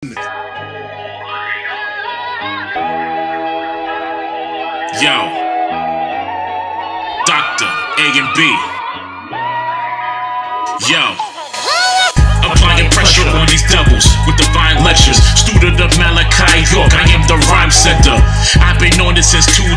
Yo, Dr. A and B. Yo, applying pressure on these devils with divine lectures. Student of Malachi York, I am the rhyme center. I've been on it since 2000,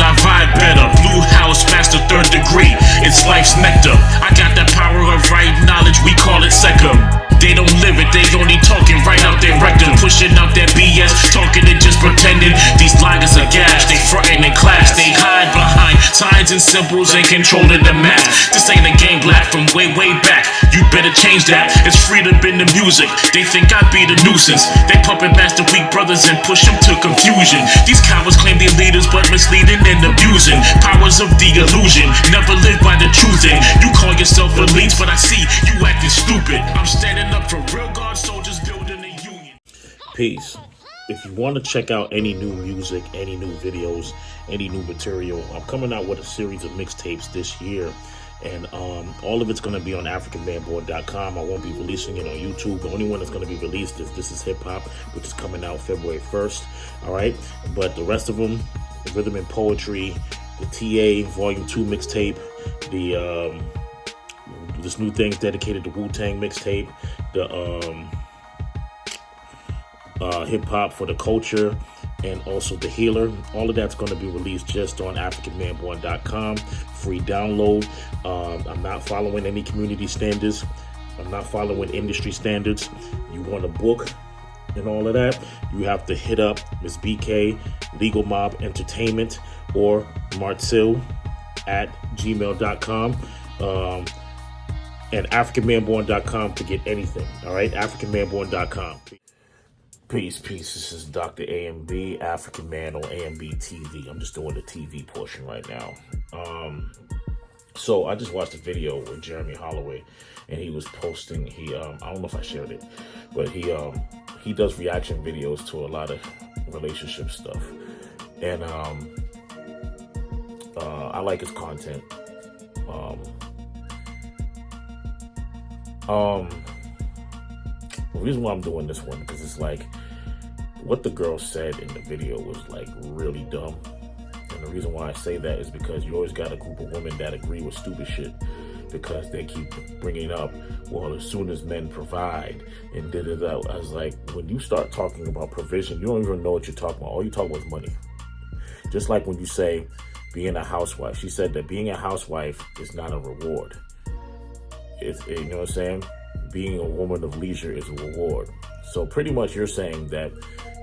I vibe better. Blue House, master third degree, it's life's nectar. I got that power of right knowledge, we call it second. They don't live it, they only talking right out their rectum. Pushing out that BS, talking and just pretending. These liars are gas, they frontin' in class. They hide behind signs and symbols and controlling the map. This ain't a game black from way back. You better change that, it's freedom in the music. They think I be the nuisance. They puppet master weak brothers and push them to confusion. These cowards claim they're leaders but misleading and abusing. Powers of the illusion, never live by the truth. And you call yourself elites, but I see you acting stupid. I'm standing up for real guard soldiers building a union. Peace. If you want to check out any new music, any new videos, any new material, I'm coming out with a series of mixtapes this year. And all of it's going to be on AfricanManBoy.com. I won't be releasing it on YouTube. The only one that's going to be released is This Is Hip Hop, which is coming out February 1st. All right. But the rest of them, the Rhythm and Poetry, the TA Volume 2 mixtape, the this new thing's dedicated to Wu-Tang mixtape, the Hip Hop for the Culture, and also The Healer. All of that's going to be released just on AfricanManBoy.com. Free download. I'm not following any community standards. I'm not following industry standards. You want a book and all of that, you have to hit up Ms. BK, Legal Mob Entertainment, or Martzil at gmail.com. And AfricanManBoy.com to get anything. All right, AfricanManBoy.com. Peace. This is Dr. A&B, African Man on A&B TV. I'm just doing the TV portion right now. So I just watched a video with Jeremy Holloway, and he was posting. I don't know if I shared it, but he does reaction videos to a lot of relationship stuff, and I like his content. The reason why I'm doing this one, because it's like what the girl said in the video was like really dumb. And the reason why I say that is because you always got a group of women that agree with stupid shit, because they keep bringing up, well, as soon as men provide and da-da-da. I was like, when you start talking about provision, you don't even know what you're talking about. All you talk about is money. Just like when you say being a housewife. She said that being a housewife is not a reward. It's, you know what I'm saying? Being a woman of leisure is a reward. So pretty much you're saying that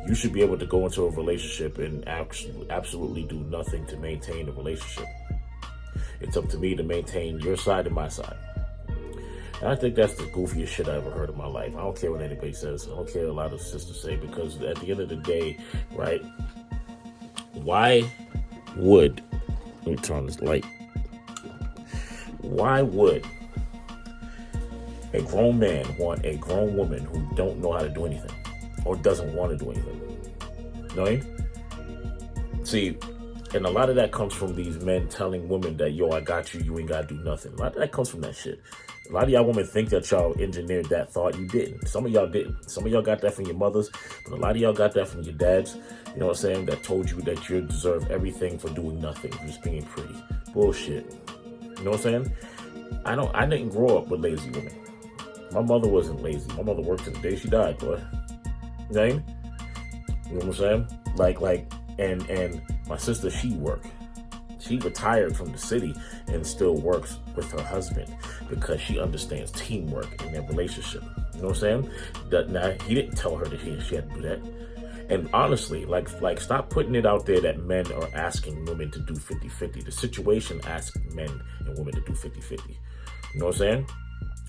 you should be able to go into a relationship and absolutely do nothing to maintain a relationship. It's up to me to maintain your side and my side. And I think that's the goofiest shit I ever heard in my life. I don't care what anybody says. I don't care what a lot of sisters say, because at the end of the day, right? Why would, let me turn on this light. Why would a grown man want a grown woman who don't know how to do anything or doesn't want to do anything? You know what I mean? See, and a lot of that comes from these men telling women that, yo, I got you, you ain't got to do nothing. A lot of that comes from that shit. A lot of y'all women think that y'all engineered that thought. You didn't. Some of y'all didn't. Some of y'all got that from your mothers, but a lot of y'all got that from your dads, you know what I'm saying, that told you that you deserve everything for doing nothing, just being pretty. Bullshit. You know what I'm saying? I didn't grow up with lazy women. My mother wasn't lazy. My mother worked to the day she died, boy. You know what I mean? You know what I'm saying? Like, and my sister, she worked. She retired from the city and still works with her husband because she understands teamwork in their relationship. You know what I'm saying? Now, he didn't tell her that she had to do that. And honestly, like stop putting it out there that men are asking women to do 50-50. The situation asks men and women to do 50-50. You know what I'm saying?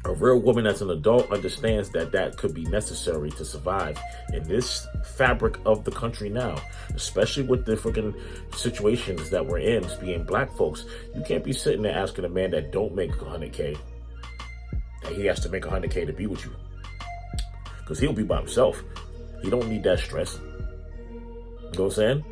A real woman that's an adult understands that that could be necessary to survive in this fabric of the country now, especially with the freaking situations that we're in, as being black folks. You can't be sitting there asking a man that don't make 100K that he has to make 100K to be with you, because he'll be by himself. He don't need that stress. You know what I'm saying?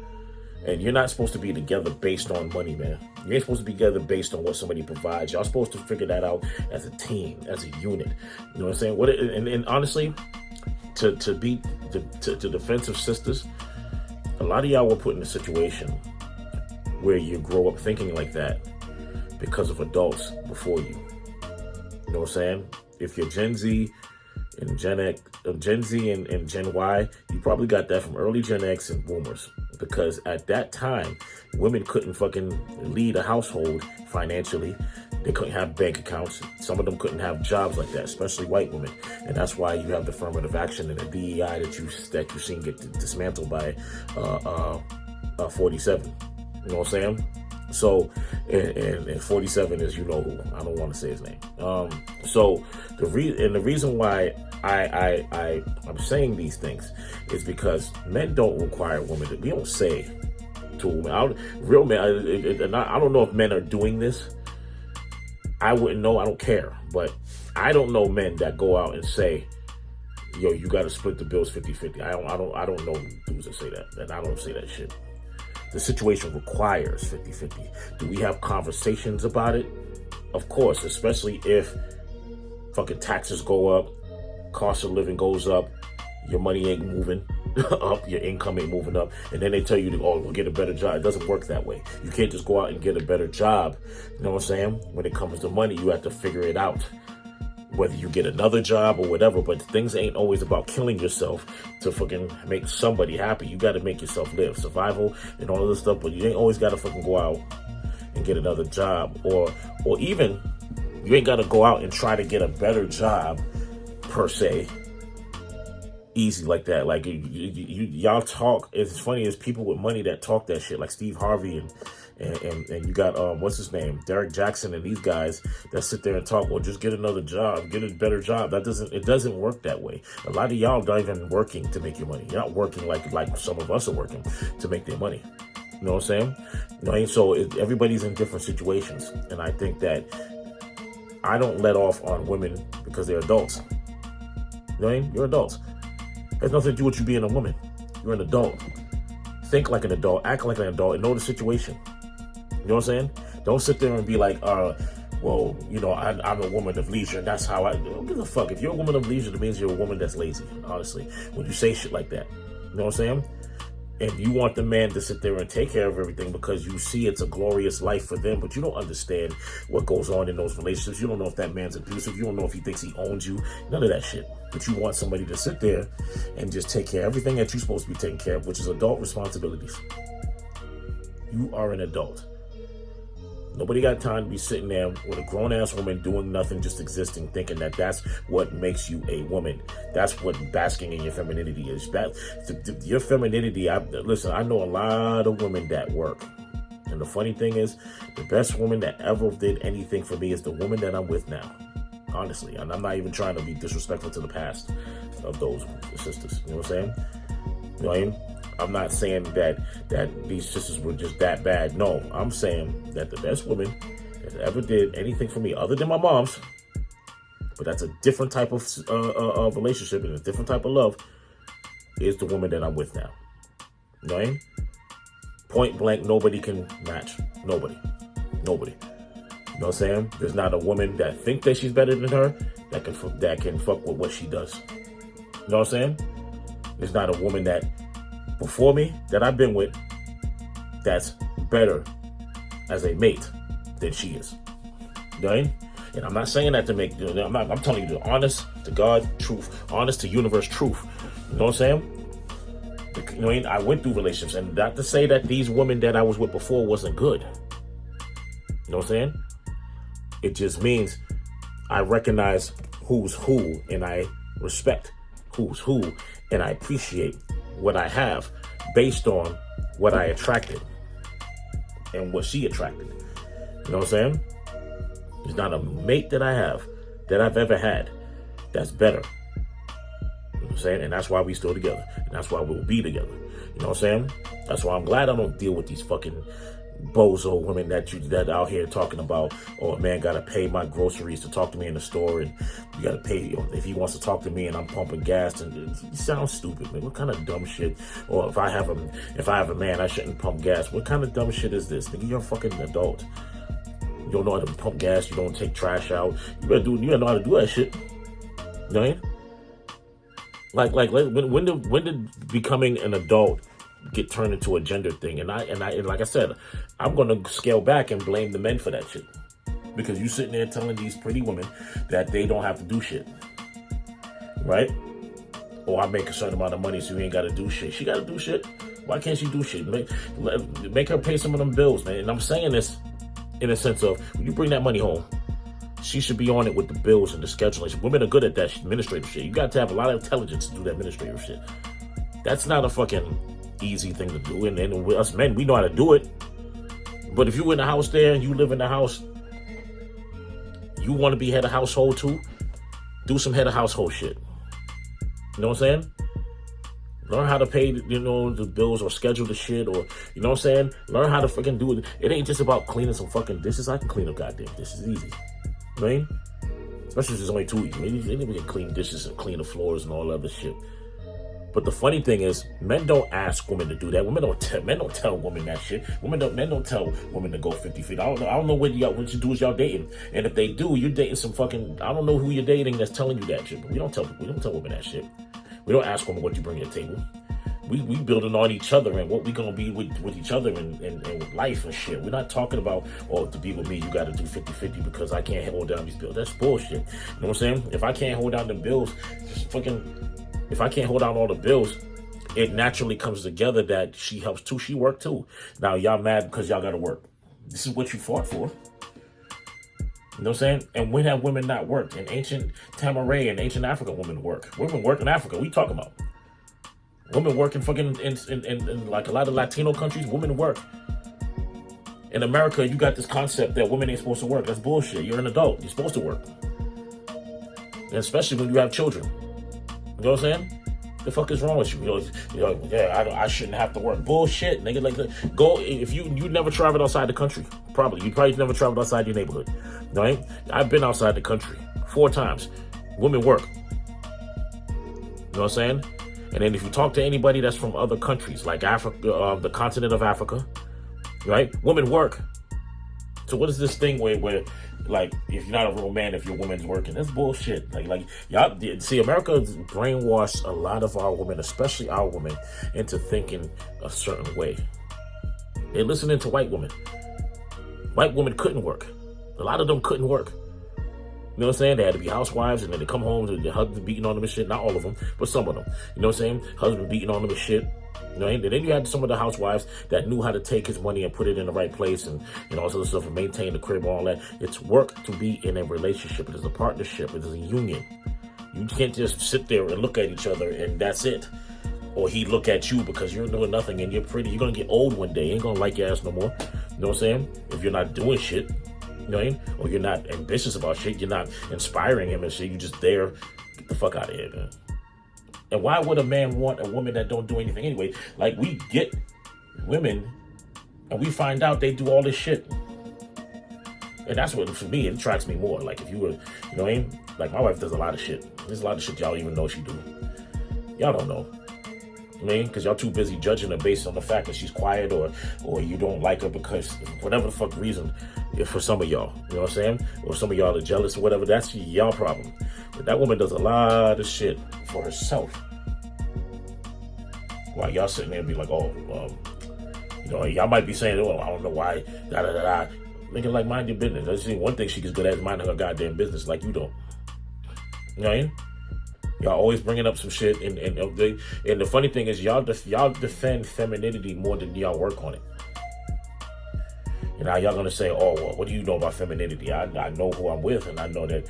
And you're not supposed to be together based on money, man. You ain't supposed to be together based on what somebody provides. Y'all supposed to figure that out as a team, as a unit. You know what I'm saying? And honestly, to defensive sisters, a lot of y'all were put in a situation where you grow up thinking like that because of adults before you. You know what I'm saying? If you're Gen Z and Gen Z and Gen Y, you probably got that from early Gen X and boomers. Because at that time, women couldn't fucking lead a household financially. They couldn't have bank accounts. Some of them couldn't have jobs like that, especially white women. And that's why you have the affirmative action and the DEI that you've seen get dismantled by 47. You know what I'm saying? So, and 47 is, you know who. I don't want to say his name. So the reason why I'm saying these things is because men don't require women we don't say to women. Real men, I don't know if men are doing this. I wouldn't know. I don't care. But I don't know men that go out and say, yo, you got to split the bills 50-50. I don't know dudes that say that. And I don't say that shit. The situation requires 50-50. Do we have conversations about it? Of course, especially if fucking taxes go up, cost of living goes up, your money ain't moving up, your income ain't moving up, and then they tell you to, we'll get a better job. It doesn't work that way. You can't just go out and get a better job. You know what I'm saying? When it comes to money, you have to figure it out. Whether you get another job or whatever, but things ain't always about killing yourself to fucking make somebody happy. You got to make yourself live. Survival and all of this stuff, but you ain't always got to fucking go out and get another job, or even you ain't got to go out and try to get a better job per se. Easy like that. Like y'all talk. It's funny as people with money that talk that shit, like Steve Harvey and you got what's his name, Derek Jackson, and these guys that sit there and talk. Well, just get another job, get a better job. It doesn't work that way. A lot of y'all not even working to make your money. You're not working like some of us are working to make their money. You know what I'm saying? You know, so everybody's in different situations, and I think that I don't let off on women because they're adults. You know what I mean? You're adults. It has nothing to do with you being a woman. You're an adult. Think like an adult, act like an adult, and know the situation. You know what I'm saying? Don't sit there and be like, well, you know, I'm a woman of leisure, and that's how I don't give a fuck. If you're a woman of leisure, that means you're a woman that's lazy, honestly, when you say shit like that. You know what I'm saying? And you want the man to sit there and take care of everything because you see it's a glorious life for them, but you don't understand what goes on in those relationships. You don't know if that man's abusive. You don't know if he thinks he owns you. None of that shit. But you want somebody to sit there and just take care of everything that you're supposed to be taking care of, which is adult responsibilities. You are an adult. Nobody got time to be sitting there with a grown-ass woman doing nothing, just existing, thinking that that's what makes you a woman. That's what basking in your femininity is. Your femininity, listen, I know a lot of women that work. And the funny thing is, the best woman that ever did anything for me is the woman that I'm with now. Honestly, and I'm not even trying to be disrespectful to the past of those sisters. You know what I'm saying? You know what I mean? I'm not saying that these sisters were just that bad. No, I'm saying that the best woman that ever did anything for me, other than my mom's, but that's a different type of relationship and a different type of love, is the woman that I'm with now. You know what I mean? Point blank, nobody can match. Nobody. You know what I'm saying? There's not a woman that think that she's better than her that can fuck with what she does. You know what I'm saying? There's not a woman that before me that I've been with that's better as a mate than she is. You know what I mean? And I'm not saying that to make, I'm telling you the honest to God truth, honest to universe truth. You know what I'm saying? You know what I mean? I went through relationships, and not to say that these women that I was with before wasn't good. You know what I'm saying? It just means I recognize who's who, and I respect who's who, and I appreciate what I have based on what I attracted and what she attracted. You know what I'm saying? There's not a mate that I have that I've ever had that's better. You know what I'm saying? And that's why we still together. And that's why we'll be together. You know what I'm saying? That's why I'm glad I don't deal with these fucking bozo women that out here talking about, oh, a man gotta pay my groceries to talk to me in the store, and you gotta pay if he wants to talk to me and I'm pumping gas, and it sounds stupid, man. What kind of dumb shit? Or if I have a man, I shouldn't pump gas. What kind of dumb shit is this? Nigga, you're a fucking adult. You don't know how to pump gas. You don't take trash out. You gotta know how to do that shit. You know what I mean? When did becoming an adult get turned into a gender thing? And like I said, I'm gonna scale back and blame the men for that shit. Because you sitting there telling these pretty women that they don't have to do shit. Right? Or I make a certain amount of money so you ain't gotta do shit. She gotta do shit. Why can't she do shit? Make her pay some of them bills, man. And I'm saying this in a sense of, when you bring that money home, she should be on it with the bills and the scheduling. Women are good at that administrative shit. You got to have a lot of intelligence to do that administrative shit. That's not a fucking easy thing to do. And with us men, we know how to do it. But if you in the house there and you live in the house, you want to be head of household too, do some head of household shit. You know what I'm saying? Learn how to pay, the bills or schedule the shit, or, you know what I'm saying? Learn how to fucking do it. It ain't just about cleaning some fucking dishes. I can clean up goddamn dishes easy. You know what I mean? Especially if it's only 2 weeks. Anybody can clean dishes and clean the floors and all that other shit. But the funny thing is, men don't ask women to do that. Men don't tell women that shit. Men don't tell women to go 50 feet. I don't know what you do is y'all dating. And if they do, you're dating some fucking, I don't know who you're dating that's telling you that shit. But we don't tell women that shit. We don't ask women what you bring to the table. We building on each other and what we gonna be with each other and with life and shit. We're not talking about, to be with me, you gotta do 50-50 because I can't hold down these bills. That's bullshit. You know what I'm saying? If I can't hold down the bills, if I can't hold down all the bills, it naturally comes together that she helps too. She worked too. Now y'all mad because y'all gotta work. This is what you fought for. You know what I'm saying? And when have women not worked? In ancient Tamaray and ancient Africa, women work. Women work in Africa. What are you talking about? Women work in fucking in like a lot of Latino countries. Women work. In America, you got this concept that women ain't supposed to work. That's bullshit. You're an adult. You're supposed to work. And especially when you have children. You know what I'm saying? The fuck is wrong with you? I shouldn't have to work. Bullshit, nigga. Like, go if you never traveled outside the country. You probably never traveled outside your neighborhood. Right? I've been outside the country 4 times. Women work. You know what I'm saying? And then if you talk to anybody that's from other countries, like Africa, the continent of Africa, right? Women work. So what is this thing where like, if you're not a real man, if your woman's working, that's bullshit. Like y'all see, America brainwashed a lot of our women, especially our women, into thinking a certain way. They're listening to white women. White women couldn't work. A lot of them couldn't work. You know what I'm saying? They had to be housewives, and then they come home to their husband beating on them and shit. Not all of them, but some of them. You know what I'm saying? Husband beating on them and shit. You know, and then you had some of the housewives that knew how to take his money and put it in the right place and all this other stuff and maintain the crib and all that. It's work to be in a relationship. It is a partnership. It is a union. You can't just sit there and look at each other and that's it. Or he look at you because you're doing nothing and you're pretty. You're going to get old one day. You ain't going to like your ass no more. You know what I'm saying? If you're not doing shit. You know what I mean? Or you're not ambitious about shit. You're not inspiring him and shit. You're just there. Get the fuck out of here, man. And why would a man want a woman that don't do anything anyway? Like, we get women and we find out they do all this shit. And that's what, for me, it attracts me more. Like, if you were, you know what I mean? Like, my wife does a lot of shit. There's a lot of shit y'all don't even know she do. Y'all don't know. I mean, because y'all too busy judging her based on the fact that she's quiet or you don't like her because whatever the fuck reason, for some of y'all, you know what I'm saying? Or some of y'all are jealous or whatever, that's y'all problem. But that woman does a lot of shit for herself. While y'all sitting there and be like, y'all might be saying, I don't know why, da-da-da-da. Nigga, like, mind your business. I see one thing she gets good at is minding her goddamn business like you don't. You know what I mean? Y'all always bringing up some shit, and the funny thing is y'all defend femininity more than y'all work on it. And now y'all gonna say, oh, well, what do you know about femininity? I know who I'm with, and I know that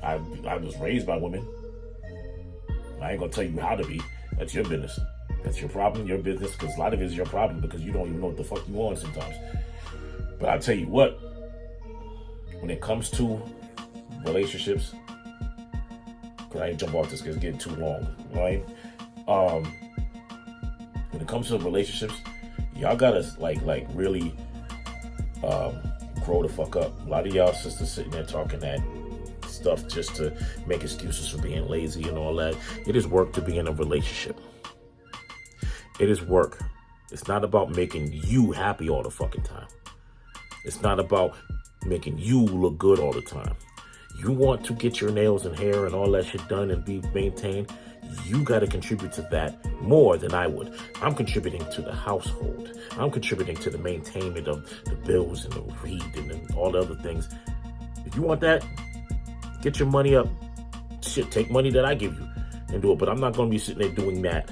I was raised by women. I ain't gonna tell you how to be. That's your business. That's your problem, your business, because a lot of it is your problem because you don't even know what the fuck you want sometimes. But I'll tell you what, when it comes to relationships, I ain't jump off this because it's getting too long, right? When it comes to relationships, y'all gotta like really grow the fuck up. A lot of y'all sisters sitting there talking that stuff just to make excuses for being lazy and all that. It is work to be in a relationship. It is work. It's not about making you happy all the fucking time. It's not about making you look good all the time. You want to get your nails and hair and all that shit done and be maintained, you got to contribute to that more than I would. I'm contributing to the household. I'm contributing to the maintainment of the bills and the read and all the other things. If you want that, get your money up. Shit, take money that I give you and do it. But I'm not going to be sitting there doing that.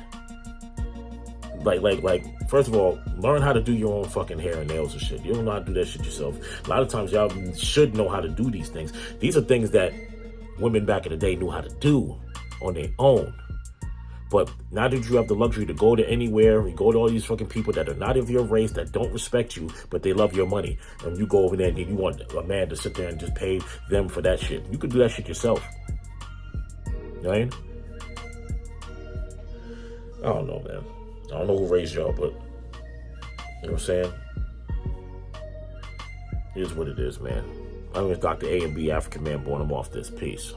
Like, first of all, learn how to do your own fucking hair and nails and shit. You don't know how to do that shit yourself. A lot of times y'all should know how to do these things. These are things that women back in the day knew how to do on their own. But now that you have the luxury to go to anywhere, you go to all these fucking people that are not of your race, that don't respect you, but they love your money, and you go over there and you want a man to sit there and just pay them for that shit. You could do that shit yourself. You know what I mean? I don't know, man. I don't know who raised y'all, but you know what I'm saying? It is what it is, man. I'm with Dr. A and B, African man, born. I'm off this. Peace.